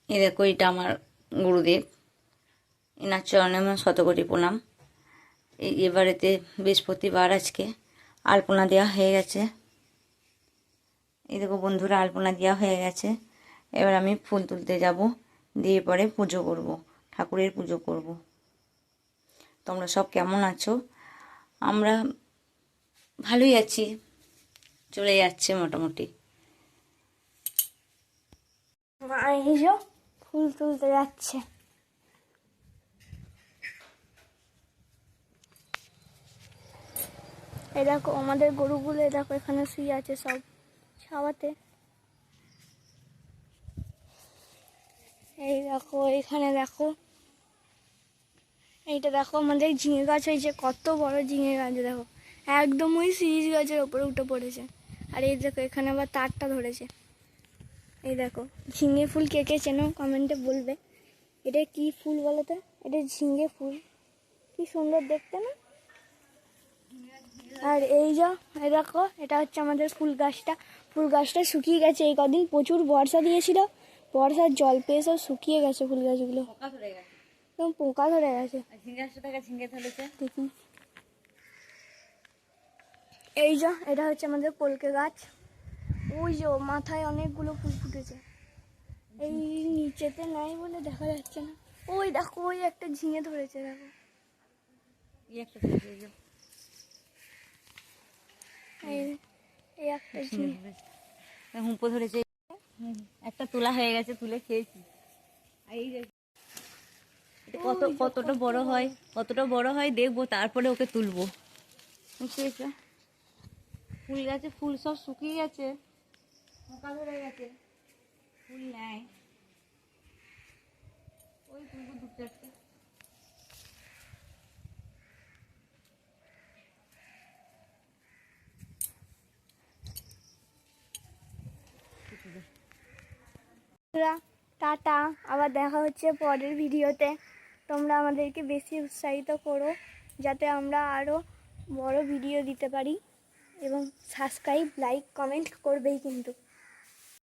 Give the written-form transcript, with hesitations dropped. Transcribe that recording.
এই দেখো, এটা আমার গুরুদেব, এনার চরণে আমার শতকোটি প্রণাম। এবারেতে বৃহস্পতিবার, আজকে আলপনা দেওয়া হয়ে গেছে। এই দেখো বন্ধুরা, আলপনা দেওয়া হয়ে গেছে। এবার আমি ফুল তুলতে যাব, দিয়ে পরে পুজো করব, ঠাকুরের পুজো করব। তোমরা সব কেমন আছো? আমরা ভালোই আছি, চলে যাচ্ছে মোটামুটি। ফুল তুলতে যাচ্ছে। এই দেখো আমাদের গরুগুলো, দেখো এখানে শুয়ে আছে সব ছাওয়াতে। এই দেখো এখানে দেখো, এইটা দেখো আমাদের ঝিঙে গাছ হয়েছে, কত বড় ঝিঙে গাছ দেখো, একদম ওই শিরিষ গাছের ওপরে উঠে পড়েছে। আর এই দেখো এখানে আবার তারটা ধরেছে। এই দেখো ঝিঙে ফুল কে কে চেনো কমেন্টে বলবে। এটা কি ফুল বলো তো? এটা ঝিঙে ফুল, কি সুন্দর দেখতে না? আর এই দেখো, এটা হচ্ছে আমাদের ফুল গাছটা। ফুল গাছটা শুকিয়ে গেছে, এই কদিন প্রচুর বর্ষা দিয়েছিল, বর্ষার জল পেয়ে সব শুকিয়ে গেছে ফুল গাছগুলো, একদম পোকা ধরে গেছে। দেখি, এই এটা হচ্ছে আমাদের কলকে গাছ। ওই মাথায় অনেকগুলো ফুল ফুটেছে, এই নিচেতে নাই বলে দেখা যাচ্ছে না। ওই দেখো ওই একটা ঝিঙে ধরেছে, দেখো এই একটা ঝিঙে হুঁপো ধরেছে, একটা তোলা হয়ে গেছে, তুলে খেয়েছি। কতটা বড় হয় দেখবো, তারপরে ওকে তুলবো। বুঝতে ফুল গাছে ফুল সব শুকিয়ে গেছে, পোকা ধরে গেছে, ফুল নেয়। ওই তুলবো দু চারটে। টাটা, আবার দেখা হচ্ছে পরের ভিডিওতে। তোমরা আমাদেরকে বেশি উৎসাহিত করো যাতে আমরা আরও বড় ভিডিও দিতে পারি, এবং সাবস্ক্রাইব, লাইক, কমেন্ট করবেই কিন্তু।